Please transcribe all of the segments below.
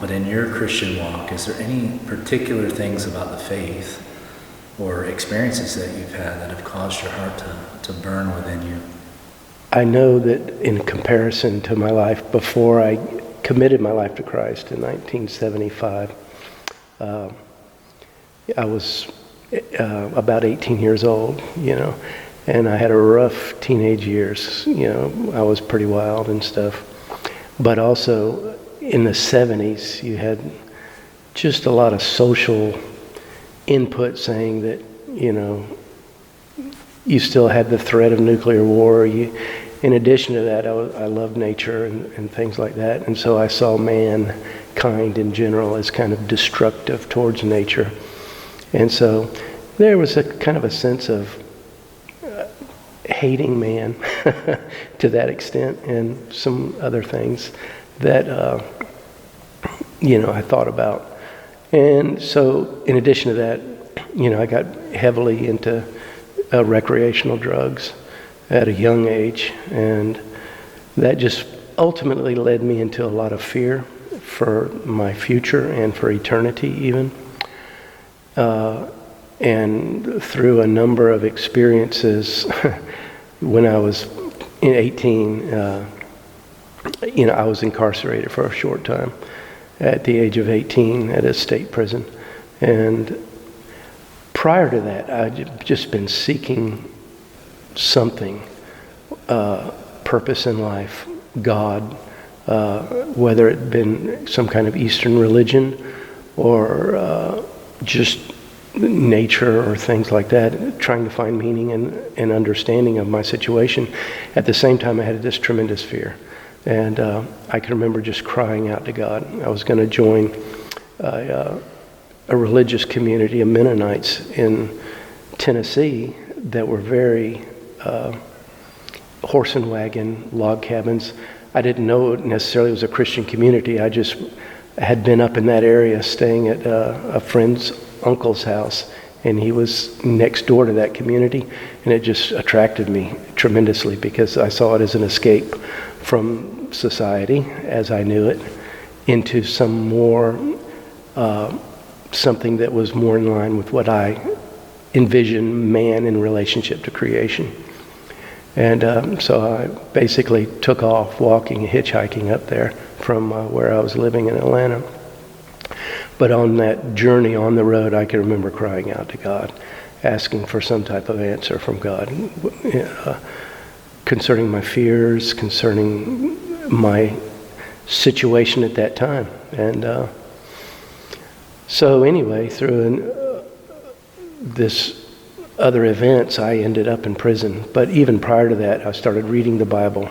But in your Christian walk, is there any particular things about the faith or experiences that you've had that have caused your heart to burn within you? I know that in comparison to my life before I committed my life to Christ in 1975, I was about 18 years old, and I had a rough teenage years. I was pretty wild and stuff. But also in the 70s, you had just a lot of social input saying that, you still had the threat of nuclear war. In addition to that, I loved nature and things like that. And so I saw mankind in general as kind of destructive towards nature. And so there was a kind of a sense of hating man to that extent, and some other things that, I thought about. And so in addition to that, I got heavily into recreational drugs at a young age, and that just ultimately led me into a lot of fear for my future and for eternity even. And through a number of experiences, when I was 18, I was incarcerated for a short time at the age of 18 at a state prison. And prior to that, I'd just been seeking something, purpose in life, God, whether it had been some kind of Eastern religion or just nature or things like that, trying to find meaning and understanding of my situation. At the same time, I had this tremendous fear. And I can remember just crying out to God. I was going to join a religious community of Mennonites in Tennessee that were very horse and wagon log cabins. I didn't know it necessarily was a Christian community. I just had been up in that area staying at a friend's uncle's house, and he was next door to that community, and it just attracted me tremendously because I saw it as an escape from society as I knew it into some more something that was more in line with what I envisioned man in relationship to creation. And so I basically took off walking, hitchhiking up there from where I was living in Atlanta. But on that journey on the road, I can remember crying out to God, asking for some type of answer from God concerning my fears, concerning my situation at that time. And so anyway, through this other events, I ended up in prison. But even prior to that, I started reading the Bible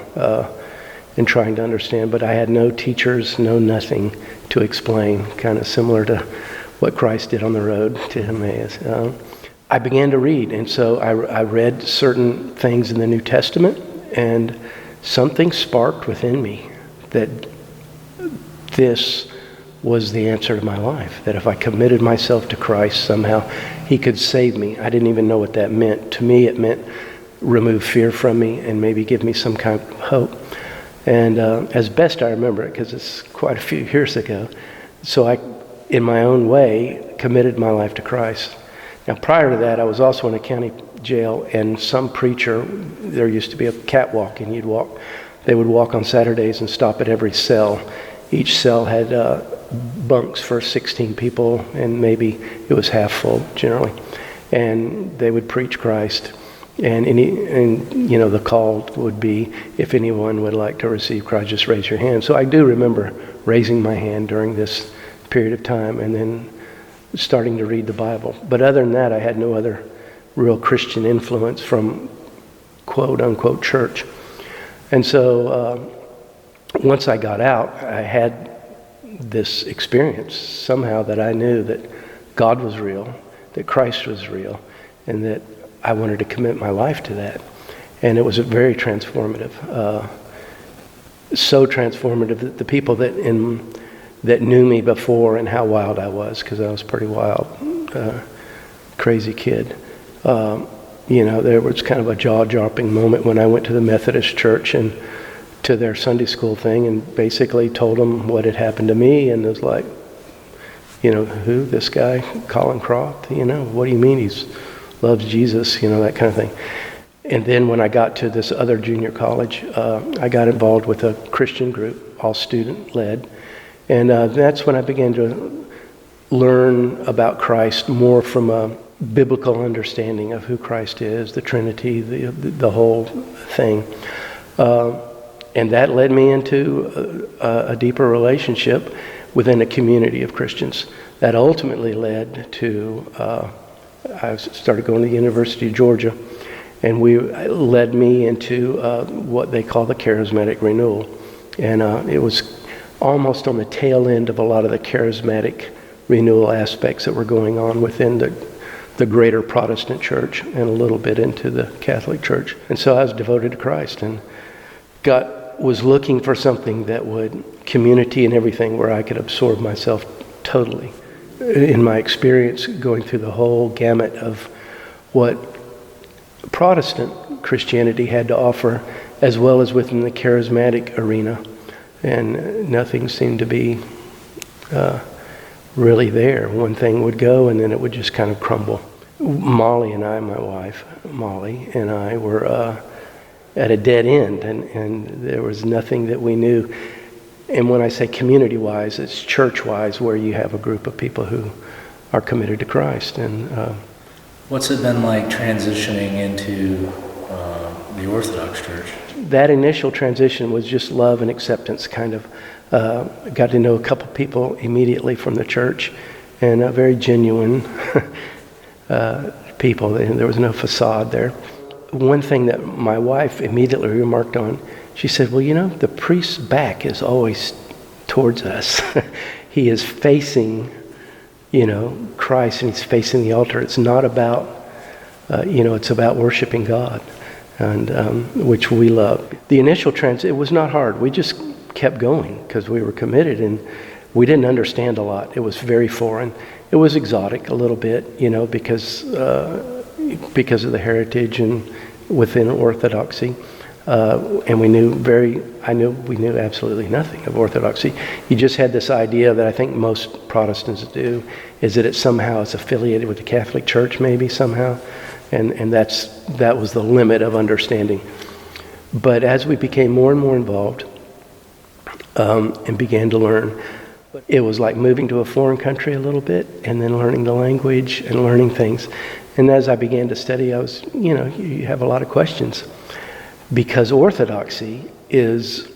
and trying to understand. But I had no teachers, no nothing to explain, kind of similar to what Christ did on the road to Emmaus. I began to read, and so I read certain things in the New Testament, and something sparked within me that this was the answer to my life, that if I committed myself to Christ, somehow He could save me. I didn't even know what that meant. To me, it meant remove fear from me and maybe give me some kind of hope. And as best I remember it, because it's quite a few years ago, so I, in my own way, committed my life to Christ. Now, prior to that, I was also in a county jail, and some preacher, there used to be a catwalk, and they would walk on Saturdays and stop at every cell. Each cell had bunks for 16 people, and maybe it was half full generally. And they would preach Christ. And the call would be, if anyone would like to receive Christ, just raise your hand. So I do remember raising my hand during this period of time and then starting to read the Bible. But other than that, I had no other real Christian influence from quote-unquote church. And so once I got out, I had this experience somehow that I knew that God was real, that Christ was real, and that I wanted to commit my life to that. And it was very transformative. So transformative that the people that knew me before and how wild I was, because I was pretty wild, crazy kid. There was kind of a jaw-dropping moment when I went to the Methodist church and to their Sunday school thing and basically told them what had happened to me, and was like, who, this guy, Colin Croft, what do you mean he loves Jesus, that kind of thing. And then when I got to this other junior college, I got involved with a Christian group, all student-led, and that's when I began to learn about Christ more from a biblical understanding of who Christ is, the Trinity, the whole thing. And that led me into a deeper relationship within a community of Christians. That ultimately led to, I started going to the University of Georgia, and led me into what they call the charismatic renewal. And it was almost on the tail end of a lot of the charismatic renewal aspects that were going on within the greater Protestant church and a little bit into the Catholic church. And so I was devoted to Christ and was looking for something that would, community and everything, where I could absorb myself totally. In my experience, going through the whole gamut of what Protestant Christianity had to offer, as well as within the charismatic arena, and nothing seemed to be really there. One thing would go, and then it would just kind of crumble. Molly and I, my wife, Molly, and I were at a dead end, and there was nothing that we knew. And when I say community-wise, it's church-wise, where you have a group of people who are committed to Christ. And what's it been like transitioning into the Orthodox Church? That initial transition was just love and acceptance, kind of. Got to know a couple people immediately from the church, and very genuine people. There was no facade there. One thing that my wife immediately remarked on, she said, well, the priest's back is always towards us. He is facing, Christ, and he's facing the altar. It's not about, it's about worshiping God, and which we love. The initial it was not hard. We just kept going because we were committed, and we didn't understand a lot. It was very foreign. It was exotic a little bit, because of the heritage and within Orthodoxy. And we knew absolutely nothing of Orthodoxy. You just had this idea that I think most Protestants do, is that it somehow is affiliated with the Catholic Church, maybe somehow, and that was the limit of understanding. But as we became more and more involved and began to learn, it was like moving to a foreign country a little bit, and then learning the language and learning things. And as I began to study, I was, you have a lot of questions. Because Orthodoxy is,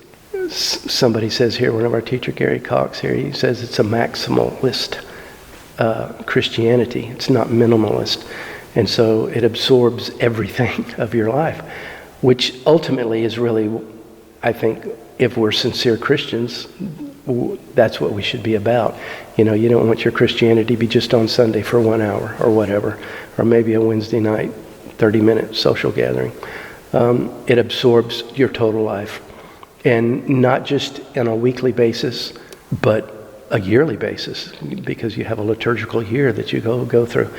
somebody says here, one of our teacher, Gary Cox here, he says it's a maximalist Christianity. It's not minimalist. And so it absorbs everything of your life, which ultimately is really, I think, if we're sincere Christians, that's what we should be about. You don't want your Christianity to be just on Sunday for 1 hour or whatever, or maybe a Wednesday night 30-minute social gathering. It absorbs your total life, and not just on a weekly basis, but a yearly basis, because you have a liturgical year that you go through.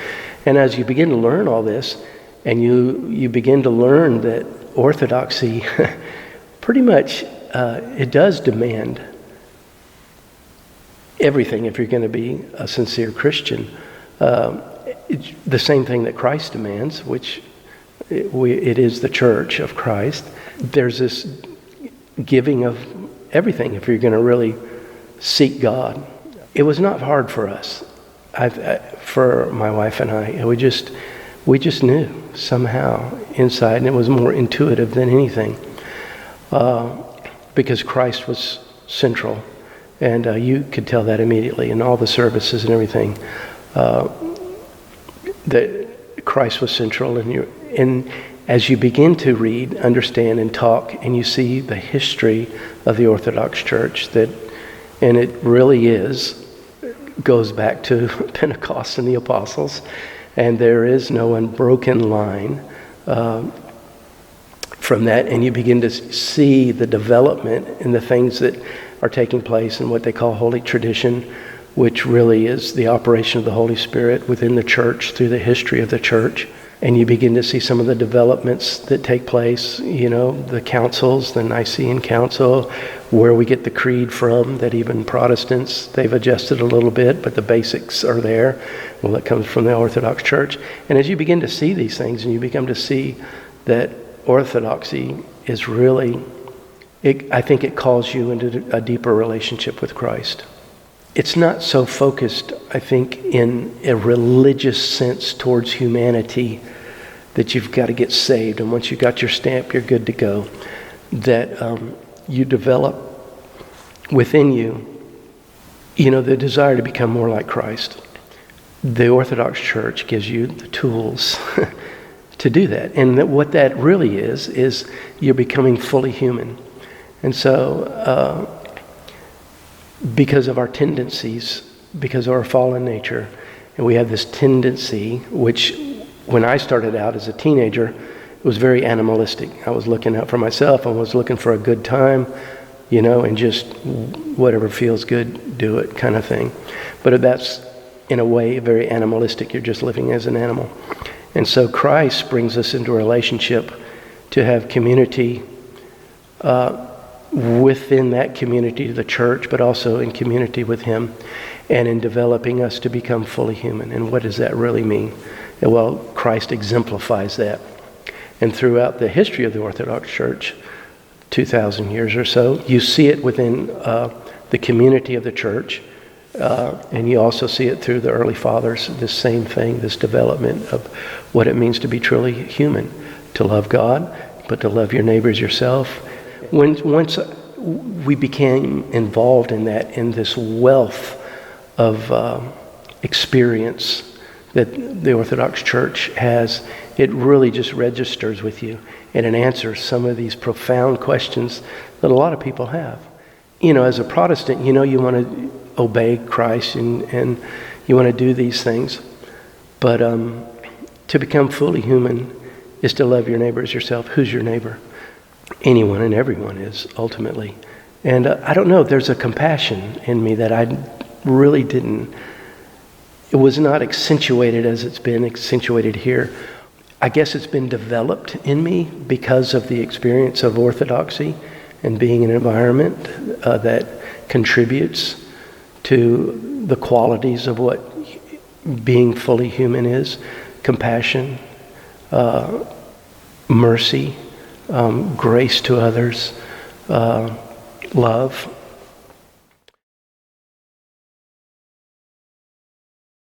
And as you begin to learn all this, and you begin to learn that Orthodoxy pretty much it does demand everything if you're going to be a sincere Christian. It's the same thing that Christ demands, which it is the church of Christ. There's this giving of everything if you're going to really seek God. It was not hard for us, for my wife and I. We just knew somehow inside, and it was more intuitive than anything, because Christ was central, and you could tell that immediately in all the services and everything. That Christ was central, and as you begin to read, understand, and talk, and you see the history of the Orthodox Church, and it really goes back to Pentecost and the apostles, and there is no unbroken line from that, and you begin to see the development and the things that are taking place in what they call Holy Tradition, which really is the operation of the Holy Spirit within the church through the history of the church. and you begin to see some of the developments that take place, the councils, the Nicene Council, where we get the creed from, that even Protestants, they've adjusted a little bit, but the basics are there. Well, that comes from the Orthodox Church. And as you begin to see these things, and you begin to see that orthodoxy is really, I think it calls you into a deeper relationship with Christ. It's not so focused, I think, in a religious sense towards humanity that you've got to get saved, and once you got your stamp, you're good to go. That you develop within you, the desire to become more like Christ. The Orthodox Church gives you the tools to do that. And that what that really is you're becoming fully human. And so, because of our tendencies, because of our fallen nature, and we have this tendency, which when I started out as a teenager, it was very animalistic. I was looking out for myself. I was looking for a good time, and just whatever feels good, do it kind of thing. But that's, in a way, very animalistic. You're just living as an animal. And so Christ brings us into a relationship to have community within that community, the church, but also in community with Him, and in developing us to become fully human. And what does that really mean? Well, Christ exemplifies that. And throughout the history of the Orthodox Church, 2,000 years or so, you see it within the community of the church, and you also see it through the early fathers, this same thing, this development of what it means to be truly human, to love God, but to love your neighbors yourself. Once we became involved in that, in this wealth of experience that the Orthodox Church has, it really just registers with you, and it answers some of these profound questions that a lot of people have. As a Protestant, you want to obey Christ and you want to do these things, but to become fully human is to love your neighbor as yourself. Who's your neighbor? Anyone and everyone is, ultimately. And I don't know, there's a compassion in me that I really didn't, it was not accentuated as it's been accentuated here. I guess it's been developed in me because of the experience of orthodoxy and being in an environment that contributes to the qualities of what being fully human is: compassion, mercy, grace to others, love.